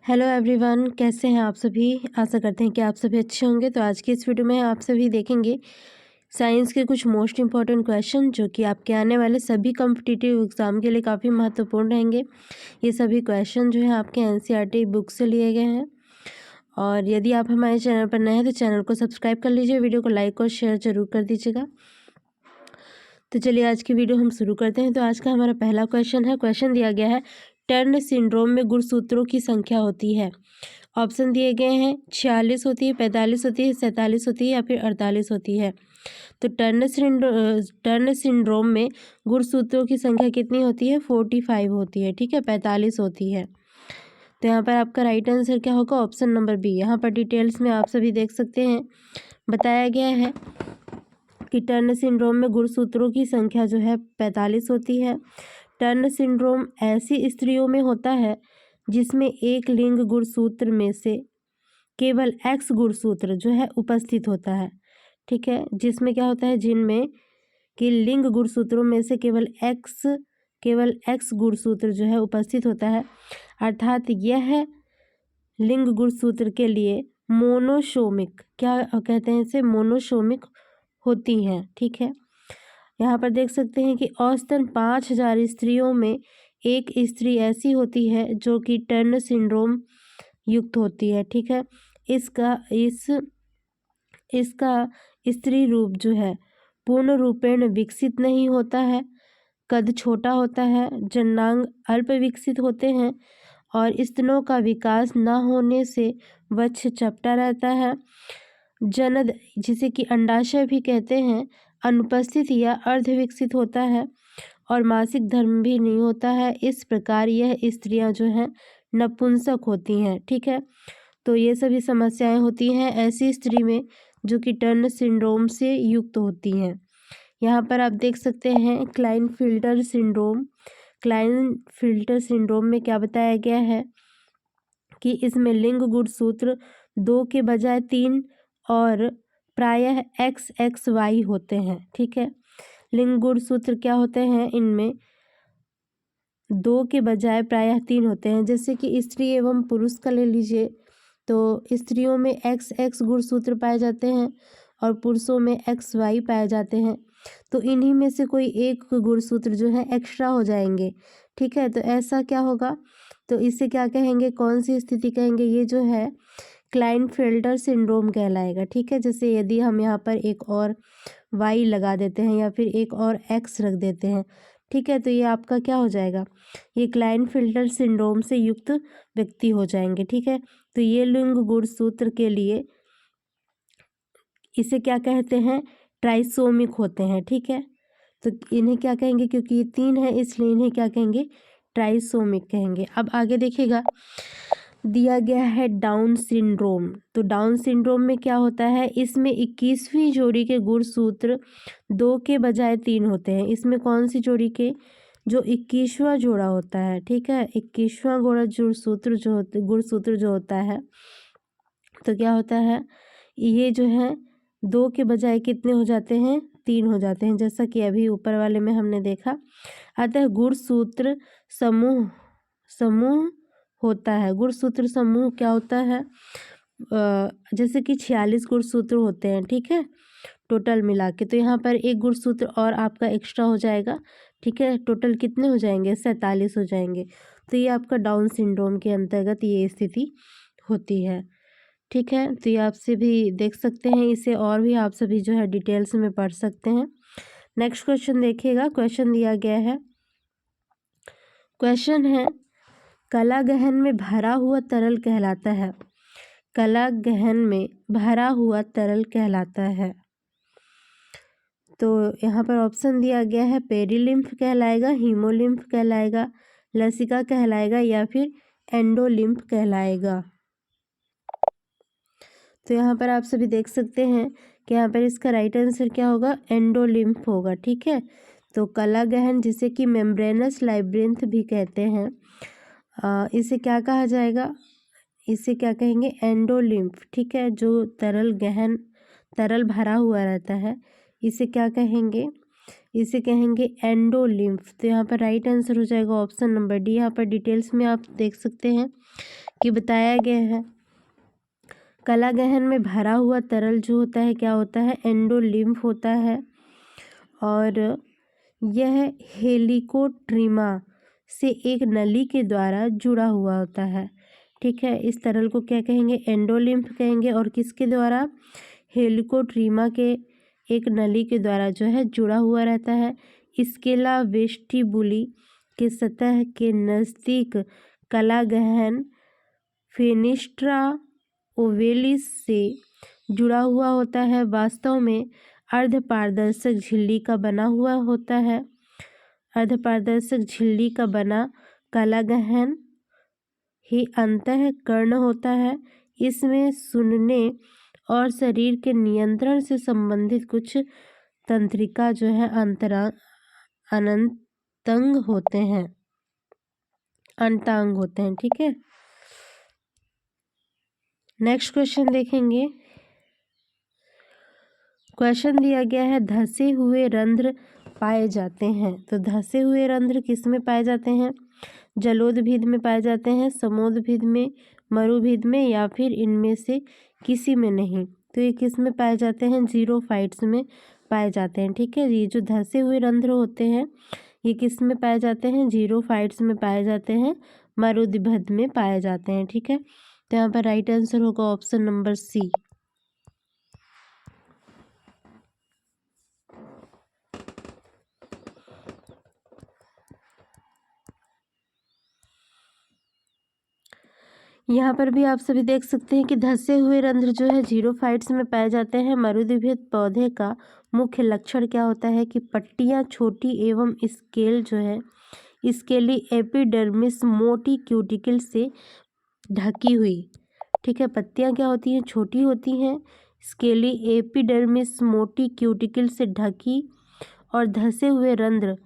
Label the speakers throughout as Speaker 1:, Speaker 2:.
Speaker 1: Hello everyone, कैसे हैं आप सभी। आशा करते हैं कि आप सभी अच्छे होंगे। तो आज की इस वीडियो में आप सभी देखेंगे साइंस के कुछ मोस्ट इम्पॉर्टेंट क्वेश्चन जो कि आपके आने वाले सभी कॉम्पिटिटिव एग्ज़ाम के लिए काफ़ी महत्वपूर्ण रहेंगे। ये सभी क्वेश्चन जो है आपके एनसीईआरटी बुक से लिए गए हैं। और यदि आप हमारे चैनल पर नए हैं तो चैनल को सब्सक्राइब कर लीजिए, वीडियो को लाइक और शेयर ज़रूर कर दीजिएगा। तो चलिए आज की वीडियो हम शुरू करते हैं। तो आज का हमारा पहला क्वेश्चन दिया गया है, टर्न सिंड्रोम में गुणसूत्रों की संख्या होती है। ऑप्शन दिए गए हैं 46 होती है, 45 होती है, 47 होती है या फिर 48 होती है। तो टर्न सिंड्रोम में गुणसूत्रों की संख्या कितनी होती है? 45 होती है, ठीक है, 45 होती है। तो यहाँ पर आपका राइट आंसर क्या होगा? Option number B. यहाँ पर डिटेल्स में आप सभी देख सकते हैं, बताया गया है कि टर्न सिंड्रोम में गुणसूत्रों की संख्या जो है 45 होती है। टर्न सिंड्रोम ऐसी स्त्रियों में होता है जिसमें एक लिंग गुणसूत्र में से केवल एक्स गुणसूत्र जो है उपस्थित होता है, ठीक है। जिसमें क्या होता है, जिनमें कि लिंग गुणसूत्रों में से केवल एक्स गुणसूत्र जो है उपस्थित होता है, अर्थात यह लिंग गुणसूत्र के लिए मोनोसोमिक, क्या कहते हैं इसे, मोनोसोमिक होती हैं, ठीक है। यहाँ पर देख सकते हैं कि औसतन 5000 स्त्रियों में एक स्त्री ऐसी होती है जो कि टर्न सिंड्रोम युक्त होती है, ठीक है। इसका स्त्री रूप जो है पूर्ण रूपेण विकसित नहीं होता है, कद छोटा होता है, जननांग अल्प विकसित होते हैं और स्तनों का विकास न होने से वक्ष चपटा रहता है। जनद, जिसे कि अंडाशय भी कहते हैं, अनुपस्थित या अर्ध विकसित होता है और मासिक धर्म भी नहीं होता है। इस प्रकार यह स्त्रियां जो हैं नपुंसक होती हैं, ठीक है। तो ये सभी समस्याएं होती हैं ऐसी स्त्री में जो कि टर्न सिंड्रोम से युक्त होती हैं। यहाँ पर आप देख सकते हैं क्लाइनफिल्टर सिंड्रोम में क्या बताया गया है कि इसमें लिंग गुणसूत्र 2 के बजाय 3 और प्रायः XXY होते हैं, ठीक है। लिंग गुणसूत्र क्या होते हैं, इनमें 2 के बजाय प्रायः 3 होते हैं। जैसे कि स्त्री एवं पुरुष का ले लीजिए, तो स्त्रियों में XX गुणसूत्र पाए जाते हैं और पुरुषों में XY पाए जाते हैं। तो इन्हीं में से कोई एक गुणसूत्र जो है एक्स्ट्रा हो जाएंगे, ठीक है। तो ऐसा क्या होगा, तो इसे क्या कहेंगे, कौन सी स्थिति कहेंगे, ये जो है क्लाइनफेल्टर सिंड्रोम कहलाएगा, ठीक है। जैसे यदि हम यहाँ पर एक और Y लगा देते हैं या फिर एक और X रख देते हैं, ठीक है, तो ये आपका क्या हो जाएगा, ये क्लाइनफिल्टर सिंड्रोम से युक्त व्यक्ति हो जाएंगे, ठीक है। तो ये लिंग गुणसूत्र के लिए इसे क्या कहते हैं, ट्राइसोमिक होते हैं, ठीक है। तो इन्हें क्या कहेंगे, क्योंकि ये 3 है इसलिए इन्हें क्या कहेंगे, ट्राइसोमिक कहेंगे। अब आगे देखिएगा, दिया गया है डाउन सिंड्रोम। तो डाउन सिंड्रोम में क्या होता है, इसमें 21वीं जोड़ी के गुणसूत्र 2 के बजाय 3 होते हैं। इसमें कौन सी जोड़ी के, जो 21वां जोड़ा होता है, ठीक है, 21वां गुणसूत्र जो होता है, तो क्या होता है, ये जो है 2 के बजाय कितने हो जाते हैं, 3 हो जाते हैं, जैसा कि अभी ऊपर वाले में हमने देखा। अतः गुणसूत्र समूह होता है। गुणसूत्र समूह क्या होता है, जैसे कि 46 गुणसूत्र होते हैं, ठीक है, टोटल मिला के। तो यहाँ पर एक गुणसूत्र और आपका एक्स्ट्रा हो जाएगा, ठीक है। टोटल कितने हो जाएंगे, 47 हो जाएंगे। तो ये आपका डाउन सिंड्रोम के अंतर्गत ये स्थिति होती है, ठीक है। तो ये आपसे भी देख सकते हैं, इसे और भी आप सभी जो है डिटेल्स में पढ़ सकते हैं। नेक्स्ट क्वेश्चन देखिएगा, क्वेश्चन दिया गया है, क्वेश्चन है कला गहन में भरा हुआ तरल कहलाता है। कला गहन में भरा हुआ तरल कहलाता है। तो यहाँ पर ऑप्शन दिया गया है, पेरीलिम्फ कहलाएगा, हीमोलिम्फ कहलाएगा, लसिका कहलाएगा या फिर एंडोलिम्फ कहलाएगा। तो यहाँ पर आप सभी देख सकते हैं कि यहाँ पर इसका राइट आंसर क्या होगा, एंडोलिम्फ होगा, ठीक है। तो कला गहन, जिसे कि मेम्ब्रेनस लाइब्रिंथ भी कहते हैं, इसे क्या कहा जाएगा, इसे क्या कहेंगे, एंडोलिम्फ, ठीक है। जो तरल भरा हुआ रहता है, इसे क्या कहेंगे, इसे कहेंगे एंडोलिम्फ। तो यहाँ पर राइट आंसर हो जाएगा ऑप्शन नंबर डी। यहाँ पर डिटेल्स में आप देख सकते हैं कि बताया गया है कलागहन में भरा हुआ तरल जो होता है क्या होता है, एंडोलिम्फ होता है। और यह हेलिकोट्रीमा से एक नली के द्वारा जुड़ा हुआ होता है। ठीक है, इस तरल को क्या कहेंगे, एंडोलिम्फ कहेंगे। और किसके द्वारा, हेलिकोट्रीमा के एक नली के द्वारा जो है जुड़ा हुआ रहता है। स्केला वेस्टिबुली के सतह के नज़दीक कलागहन फेनिस्ट्रा ओवेलिस से जुड़ा हुआ होता है। वास्तव में अर्धपारदर्शक झिल्ली का बना हुआ होता है। अर्धपारदर्शक झिल्ली का बना कलागहन ही अंतःकरण होता है। इसमें सुनने और शरीर के नियंत्रण से संबंधित कुछ तंत्रिका जो है अंतंग होते हैं, अंतांग होते हैं। ठीक है, नेक्स्ट क्वेश्चन देखेंगे। क्वेश्चन दिया गया है धंसे हुए रंध्र पाए जाते हैं। तो धंसे हुए रंध्र किस में पाए जाते हैं, जलोदभिद में पाए जाते हैं, समोदभिद में, मरुभिद में, या फिर इनमें से किसी में नहीं। तो ये किस में पाए जाते हैं, जीरोफाइट्स में पाए जाते हैं। ठीक है, ये जो धंसे हुए रंध्र होते हैं ये किस में पाए जाते हैं, जीरोफाइट्स में पाए जाते हैं, मरुद्भिद में पाए जाते हैं। ठीक है, तो यहाँ पर राइट आंसर होगा ऑप्शन नंबर सी। यहाँ पर भी आप सभी देख सकते हैं कि धंसे हुए रंध्र जो है जीरोफाइट्स में पाए जाते हैं। मरुद्भिद पौधे का मुख्य लक्षण क्या होता है कि पट्टियाँ छोटी एवं स्केल जो है स्केली एपिडर्मिस मोटी क्यूटिकल से ढकी हुई। ठीक है, पत्तियाँ क्या होती हैं, छोटी होती हैं, स्केली एपिडर्मिस मोटी क्यूटिकल से ढकी, और धंसे हुए रंध्र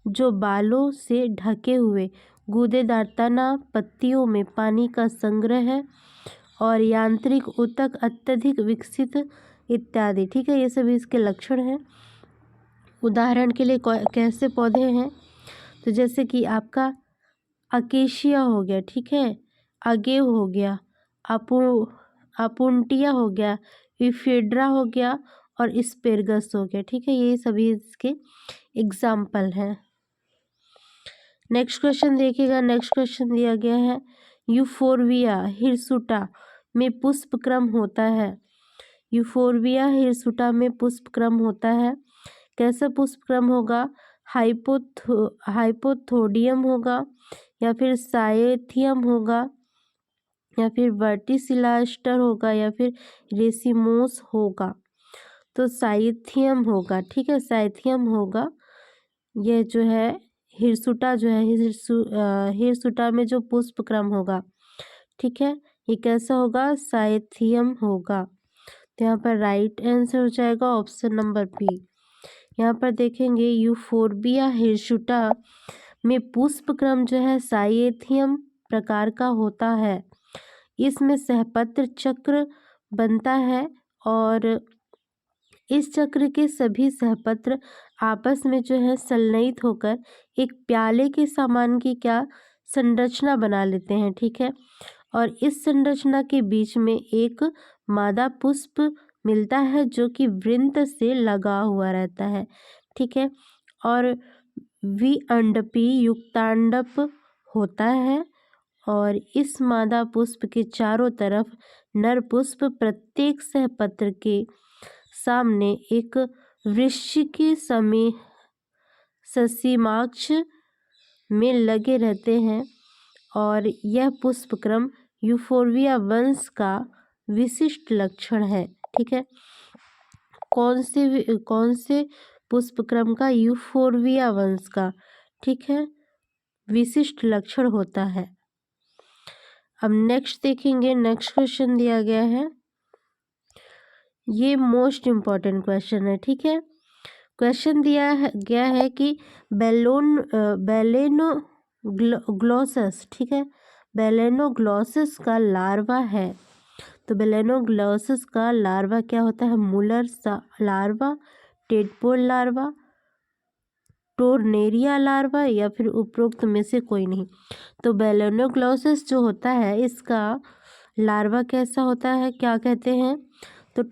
Speaker 1: जो बालों से ढके हुए गूदेदार तना पत्तियों में पानी का संग्रह है, और यांत्रिक ऊतक अत्यधिक विकसित इत्यादि। ठीक है, ये सभी इसके लक्षण हैं। उदाहरण के लिए कैसे पौधे हैं, तो जैसे कि आपका अकेशिया हो गया, ठीक है, अगेव हो गया, अपुंटिया हो गया, इफेड्रा हो गया, और स्पेरगस हो गया। ठीक है, ये सभी इसके एग्जाम्पल हैं। नेक्स्ट क्वेश्चन देखिएगा। नेक्स्ट क्वेश्चन दिया गया है यूफोरबिया हिरसुटा में पुष्पक्रम होता है। यूफोरबिया हिरसुटा में पुष्पक्रम होता है। कैसा पुष्पक्रम होगा, हाइपोथोडियम होगा, या फिर साइथियम होगा, या फिर वर्टिसिलास्टर होगा, या फिर रेसिमोस होगा। तो साइथियम होगा। ठीक है, साइथियम होगा। यह जो है हिरसुटा जो है हिरसुटा में जो पुष्पक्रम होगा, ठीक है, ये कैसा होगा, साइथियम होगा। तो यहाँ पर राइट आंसर हो जाएगा ऑप्शन नंबर बी। यहाँ पर देखेंगे यूफोरबिया हिरसुटा में पुष्पक्रम जो है साइथियम प्रकार का होता है। इसमें सहपत्र चक्र बनता है, और इस चक्र के सभी सहपत्र आपस में जो है संलयित होकर एक प्याले के समान की क्या संरचना बना लेते हैं। ठीक है, और इस संरचना के बीच में एक मादा पुष्प मिलता है जो कि वृंत से लगा हुआ रहता है। ठीक है, और द्विअंडपी युक्तांडप होता है, और इस मादा पुष्प के चारों तरफ नर पुष्प प्रत्येक सहपत्र के सामने एक वृश्चिकी ससीमाक्ष में लगे रहते हैं, और यह पुष्पक्रम यूफोरबिया वंश का विशिष्ट लक्षण है। ठीक है, कौन से पुष्पक्रम का, यूफोरबिया वंश का, ठीक है, विशिष्ट लक्षण होता है। अब नेक्स्ट देखेंगे। नेक्स्ट क्वेश्चन दिया गया है, ये मोस्ट इम्पॉर्टेंट क्वेश्चन है। ठीक है, क्वेश्चन दिया गया है कि बेलेनोग्लोसस, ठीक है, बेलेनोग्लोसस का लार्वा है। तो बेलेनोग्लोसस का लार्वा क्या होता है, Muller larva, tadpole larva, tornaria larva या फिर उपरोक्त में से कोई नहीं। तो बेलेनोग्लोसस जो होता है इसका लार्वा कैसा होता है, क्या कहते हैं, तो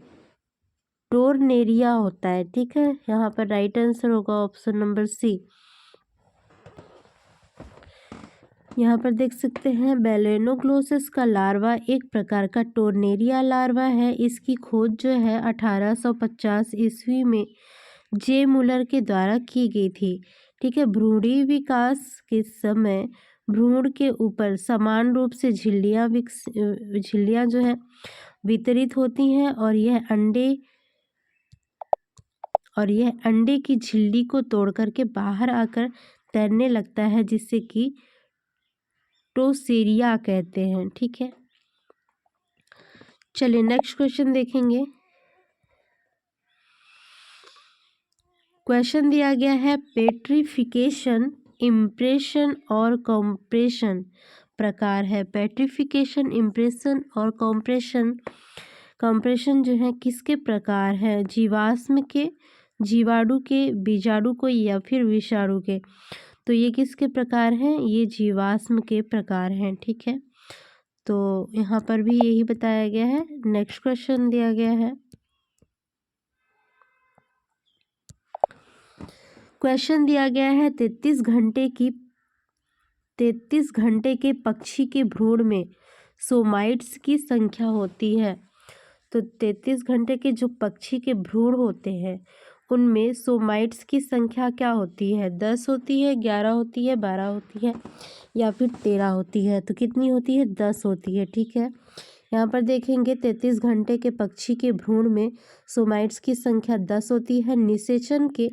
Speaker 1: टोर्नेरिया होता है। ठीक है, यहाँ पर राइट आंसर होगा ऑप्शन नंबर सी। यहाँ पर देख सकते हैं बेलेनोग्लोसस का लार्वा एक प्रकार का टोर्नेरिया लार्वा है। इसकी खोज जो है 1850 ईस्वी में जे मुलर के द्वारा की गई थी। ठीक है, भ्रूणी विकास के समय भ्रूण के ऊपर समान रूप से झिल्लियाँ जो है वितरित होती हैं और यह अंडे की झिल्ली को तोड़ करके बाहर आकर तैरने लगता है, जिससे कि टोसेरिया कहते हैं। ठीक है, चलिए नेक्स्ट क्वेश्चन देखेंगे। क्वेश्चन दिया गया है पेट्रिफिकेशन, इम्प्रेशन और कॉम्प्रेशन प्रकार है। पेट्रिफिकेशन, इम्प्रेशन और कॉम्प्रेशन जो है किसके प्रकार है, जीवाश्म के, जीवाणु के, बीजाणु को या फिर विषाणु के। तो ये किसके प्रकार हैं, ये जीवाश्म के प्रकार हैं। ठीक है, तो यहाँ पर भी यही बताया गया है। नेक्स्ट क्वेश्चन दिया गया है। क्वेश्चन दिया गया है 33 घंटे के पक्षी के भ्रूण में सोमाइट्स की संख्या होती है। तो 33 घंटे के जो पक्षी के भ्रूण होते हैं उनमें सोमाइट्स की संख्या क्या होती है, 10 होती है, 11 होती है, 12 होती है या फिर 13 होती है। तो कितनी होती है, 10 होती है। ठीक है, यहाँ पर देखेंगे 33 घंटे के पक्षी के भ्रूण में सोमाइट्स की संख्या 10 होती है। निषेचन के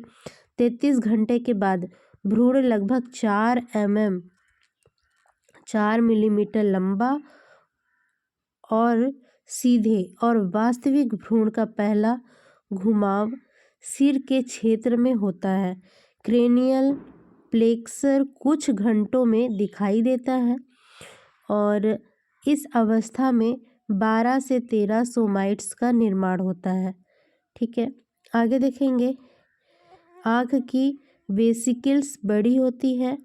Speaker 1: 33 घंटे के बाद भ्रूण लगभग 4 मिलीमीटर लंबा और सीधे और वास्तविक भ्रूण का पहला घुमाव सिर के क्षेत्र में होता है। क्रेनियल प्लेक्सर कुछ घंटों में दिखाई देता है और इस अवस्था में 12 से 13 सोमाइट्स का निर्माण होता है। ठीक है, आगे देखेंगे। आँख की वेसिकल्स बड़ी होती है